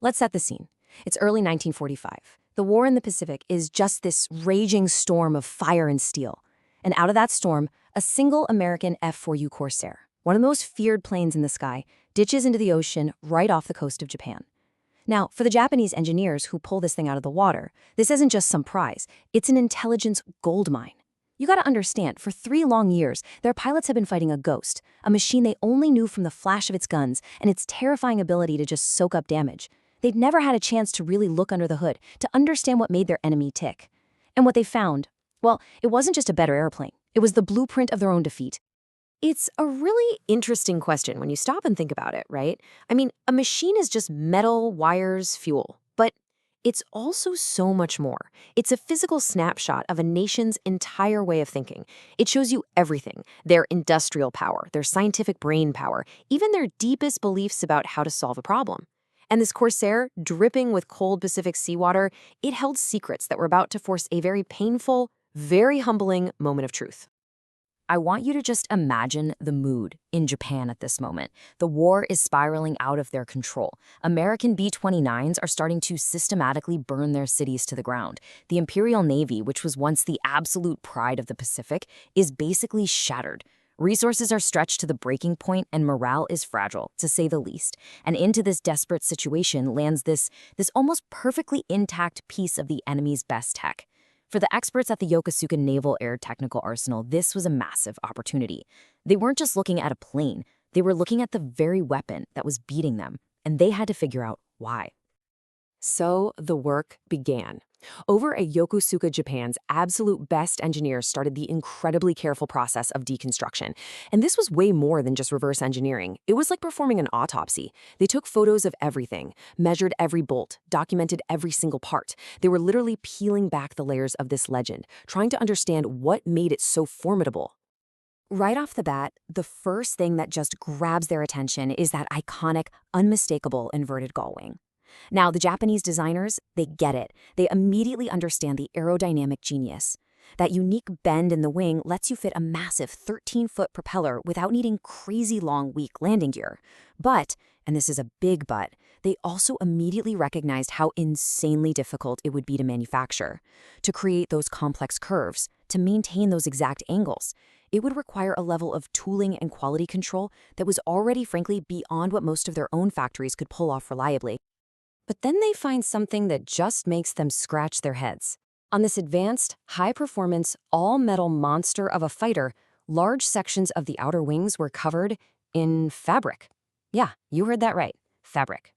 Let's set the scene. It's early 1945. The war in the Pacific is just this raging storm of fire and steel. And out of that storm, a single American F4U Corsair, one of the most feared planes in the sky, ditches into the ocean right off the coast of Japan. Now, for the Japanese engineers who pull this thing out of the water, this isn't just some prize, it's an intelligence goldmine. You gotta understand, for 3 long years, their pilots have been fighting a ghost, a machine they only knew from the flash of its guns and its terrifying ability to just soak up damage. They'd never had a chance to really look under the hood, to understand what made their enemy tick. And what they found, well, it wasn't just a better airplane. It was the blueprint of their own defeat. It's a really interesting question when you stop and think about it, right? I mean, a machine is just metal, wires, fuel. But it's also so much more. It's a physical snapshot of a nation's entire way of thinking. It shows you everything: their industrial power, their scientific brain power, even their deepest beliefs about how to solve a problem. And this Corsair, dripping with cold Pacific seawater, it held secrets that were about to force a very painful, very humbling moment of truth. I want you to just imagine the mood in Japan at this moment. The war is spiraling out of their control. American B-29s are starting to systematically burn their cities to the ground. The Imperial Navy, which was once the absolute pride of the Pacific, is basically shattered. Resources are stretched to the breaking point and morale is fragile, to say the least. And into this desperate situation lands this almost perfectly intact piece of the enemy's best tech. For the experts at the Yokosuka Naval Air Technical Arsenal, this was a massive opportunity. They weren't just looking at a plane, they were looking at the very weapon that was beating them, and they had to figure out why. So the work began. Over at Yokosuka, Japan's absolute best engineers started the incredibly careful process of deconstruction. And this was way more than just reverse engineering. It was like performing an autopsy. They took photos of everything, measured every bolt, documented every single part. They were literally peeling back the layers of this legend, trying to understand what made it so formidable. Right off the bat, the first thing that just grabs their attention is that iconic, unmistakable inverted gull wing. Now, the Japanese designers, they get it. They immediately understand the aerodynamic genius. That unique bend in the wing lets you fit a massive 13-foot propeller without needing crazy long, weak landing gear. But, and this is a big but, they also immediately recognized how insanely difficult it would be to manufacture. To create those complex curves, to maintain those exact angles, it would require a level of tooling and quality control that was already, frankly, beyond what most of their own factories could pull off reliably. But then they find something that just makes them scratch their heads. On this advanced, high-performance, all-metal monster of a fighter, large sections of the outer wings were covered in fabric. Yeah, you heard that right, fabric.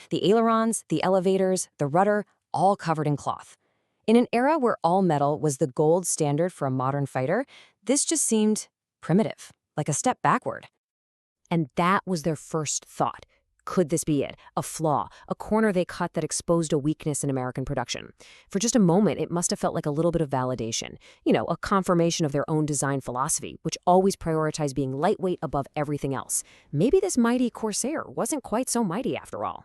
The ailerons, the elevators, the rudder, all covered in cloth. In an era where all metal was the gold standard for a modern fighter, this just seemed primitive, like a step backward. And that was their first thought. Could this be it? A flaw, a corner they cut that exposed a weakness in American production. For just a moment, it must have felt like a little bit of validation. A confirmation of their own design philosophy, which always prioritized being lightweight above everything else. Maybe this mighty Corsair wasn't quite so mighty after all.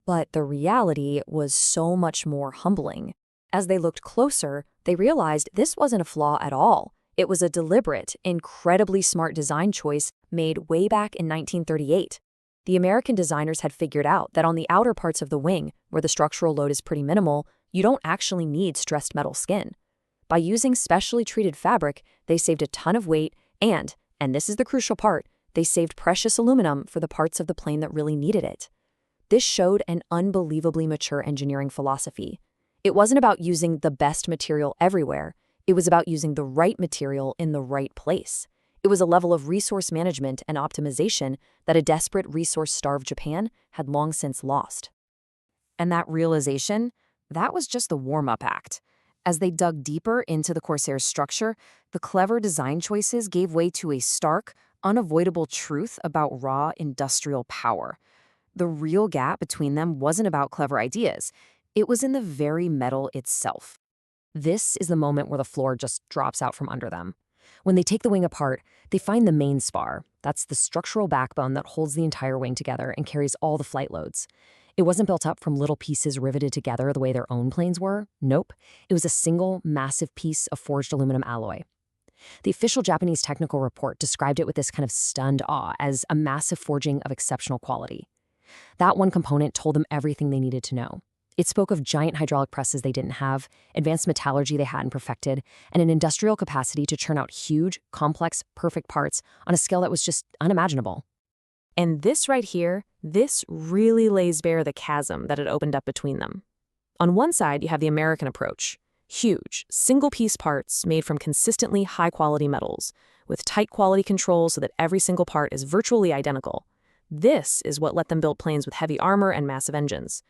But the reality was so much more humbling. As they looked closer, they realized this wasn't a flaw at all. It was a deliberate, incredibly smart design choice made way back in 1938. The American designers had figured out that on the outer parts of the wing, where the structural load is pretty minimal, you don't actually need stressed metal skin. By using specially treated fabric, they saved a ton of weight and this is the crucial part, they saved precious aluminum for the parts of the plane that really needed it. This showed an unbelievably mature engineering philosophy. It wasn't about using the best material everywhere. It was about using the right material in the right place. It was a level of resource management and optimization that a desperate, resource-starved Japan had long since lost. And that realization, that was just the warm-up act. As they dug deeper into the Corsair's structure, the clever design choices gave way to a stark, unavoidable truth about raw industrial power. The real gap between them wasn't about clever ideas. It was in the very metal itself. This is the moment where the floor just drops out from under them. When they take the wing apart, they find the main spar. That's the structural backbone that holds the entire wing together and carries all the flight loads. It wasn't built up from little pieces riveted together the way their own planes were. Nope. It was a single, massive piece of forged aluminum alloy. The official Japanese technical report described it with this kind of stunned awe as a massive forging of exceptional quality. That one component told them everything they needed to know. It spoke of giant hydraulic presses they didn't have, advanced metallurgy they hadn't perfected, and an industrial capacity to churn out huge, complex, perfect parts on a scale that was just unimaginable. And this right here, this really lays bare the chasm that had opened up between them. On one side, you have the American approach. Huge, single-piece parts made from consistently high-quality metals, with tight quality control so that every single part is virtually identical. This is what let them build planes with heavy armor and massive engines.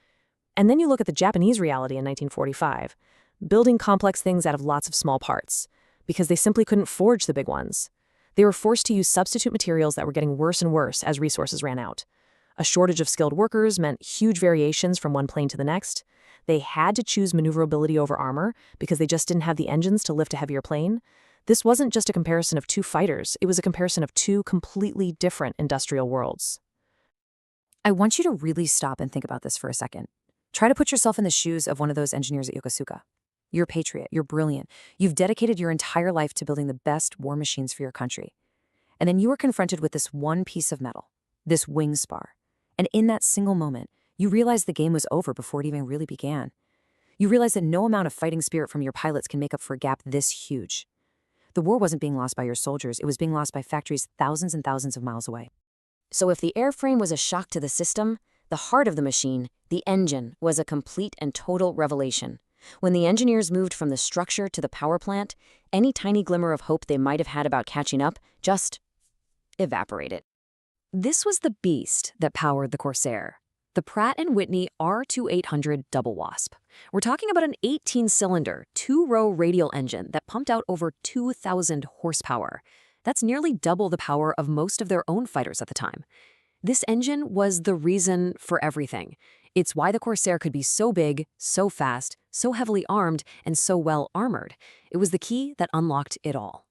And then you look at the Japanese reality in 1945, building complex things out of lots of small parts, because they simply couldn't forge the big ones. They were forced to use substitute materials that were getting worse and worse as resources ran out. A shortage of skilled workers meant huge variations from one plane to the next. They had to choose maneuverability over armor because they just didn't have the engines to lift a heavier plane. This wasn't just a comparison of two fighters, it was a comparison of two completely different industrial worlds. I want you to really stop and think about this for a second. Try to put yourself in the shoes of one of those engineers at Yokosuka. You're a patriot, you're brilliant. You've dedicated your entire life to building the best war machines for your country. And then you were confronted with this one piece of metal, this wing spar. And in that single moment, you realized the game was over before it even really began. You realized that no amount of fighting spirit from your pilots can make up for a gap this huge. The war wasn't being lost by your soldiers, it was being lost by factories thousands and thousands of miles away. So if the airframe was a shock to the system, the heart of the machine, the engine, was a complete and total revelation. When the engineers moved from the structure to the power plant, any tiny glimmer of hope they might have had about catching up just evaporated. This was the beast that powered the Corsair, the Pratt & Whitney R2800 Double Wasp. We're talking about an 18-cylinder, two-row radial engine that pumped out over 2,000 horsepower. That's nearly double the power of most of their own fighters at the time. This engine was the reason for everything. It's why the Corsair could be so big, so fast, so heavily armed, and so well armored. It was the key that unlocked it all.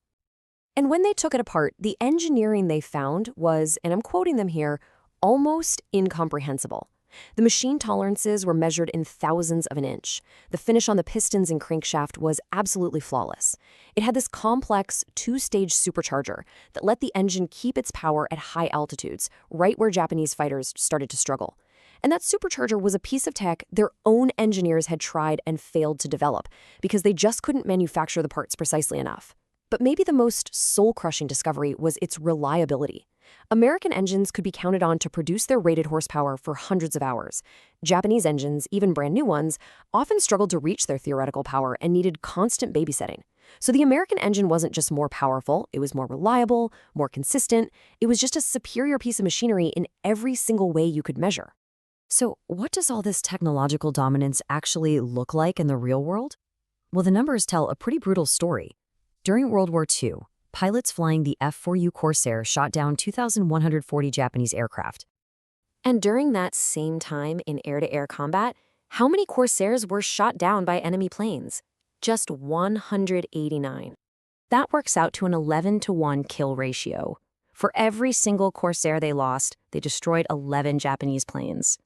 And when they took it apart, the engineering they found was, and I'm quoting them here, almost incomprehensible. The machine tolerances were measured in thousandths of an inch. The finish on the pistons and crankshaft was absolutely flawless. It had this complex two-stage supercharger that let the engine keep its power at high altitudes, right where Japanese fighters started to struggle. And that supercharger was a piece of tech their own engineers had tried and failed to develop because they just couldn't manufacture the parts precisely enough. But maybe the most soul-crushing discovery was its reliability. American engines could be counted on to produce their rated horsepower for hundreds of hours. Japanese engines, even brand new ones, often struggled to reach their theoretical power and needed constant babysitting. So the American engine wasn't just more powerful, it was more reliable, more consistent. It was just a superior piece of machinery in every single way you could measure. So what does all this technological dominance actually look like in the real world? Well, the numbers tell a pretty brutal story. During World War II, pilots flying the F4U Corsair shot down 2,140 Japanese aircraft. And during that same time in air-to-air combat, how many Corsairs were shot down by enemy planes? Just 189. That works out to an 11-to-1 kill ratio. For every single Corsair they lost, they destroyed 11 Japanese planes.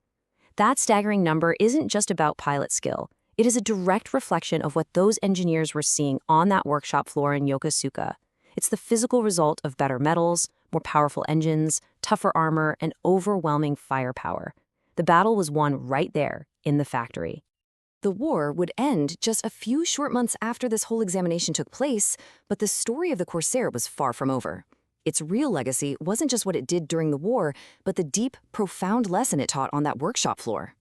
That staggering number isn't just about pilot skill. It is a direct reflection of what those engineers were seeing on that workshop floor in Yokosuka. It's the physical result of better metals, more powerful engines, tougher armor, and overwhelming firepower. The battle was won right there, in the factory. The war would end just a few short months after this whole examination took place, but the story of the Corsair was far from over. Its real legacy wasn't just what it did during the war, but the deep, profound lesson it taught on that workshop floor.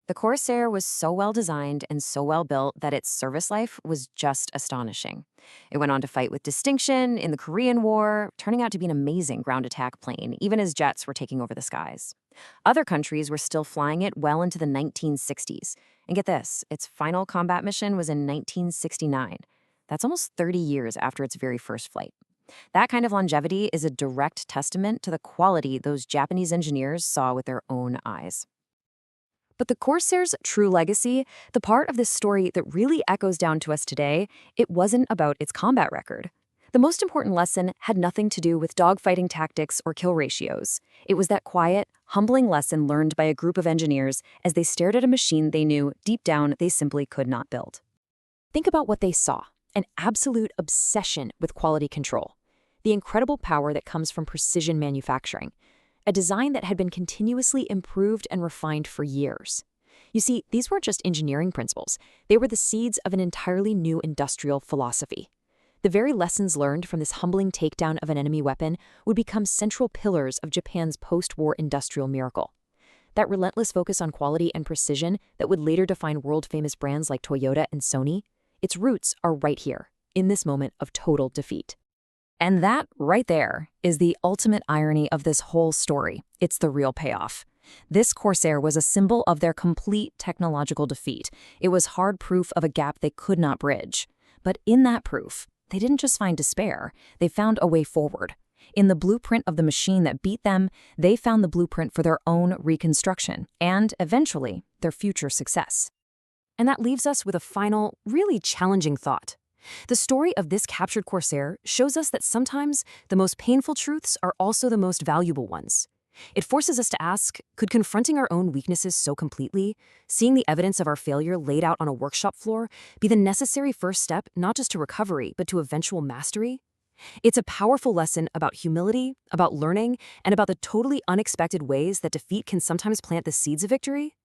The Corsair was so well designed and so well built that its service life was just astonishing. It went on to fight with distinction in the Korean War, turning out to be an amazing ground attack plane, even as jets were taking over the skies. Other countries were still flying it well into the 1960s. And get this, its final combat mission was in 1969. That's almost 30 years after its very first flight. That kind of longevity is a direct testament to the quality those Japanese engineers saw with their own eyes. But the Corsair's true legacy, the part of this story that really echoes down to us today, it wasn't about its combat record. The most important lesson had nothing to do with dogfighting tactics or kill ratios. It was that quiet, humbling lesson learned by a group of engineers as they stared at a machine they knew deep down they simply could not build. Think about what they saw, an absolute obsession with quality control, the incredible power that comes from precision manufacturing. a design that had been continuously improved and refined for years. You see, these weren't just engineering principles, they were the seeds of an entirely new industrial philosophy. The very lessons learned from this humbling takedown of an enemy weapon would become central pillars of Japan's post-war industrial miracle. That relentless focus on quality and precision that would later define world-famous brands like Toyota and Sony, its roots are right here, in this moment of total defeat. And that, right there, is the ultimate irony of this whole story. It's the real payoff. This Corsair was a symbol of their complete technological defeat. It was hard proof of a gap they could not bridge. But in that proof, they didn't just find despair, they found a way forward. In the blueprint of the machine that beat them, they found the blueprint for their own reconstruction and, eventually, their future success. And that leaves us with a final, really challenging thought. The story of this captured Corsair shows us that sometimes the most painful truths are also the most valuable ones. It forces us to ask, could confronting our own weaknesses so completely, seeing the evidence of our failure laid out on a workshop floor, be the necessary first step not just to recovery, but to eventual mastery? It's a powerful lesson about humility, about learning, and about the totally unexpected ways that defeat can sometimes plant the seeds of victory.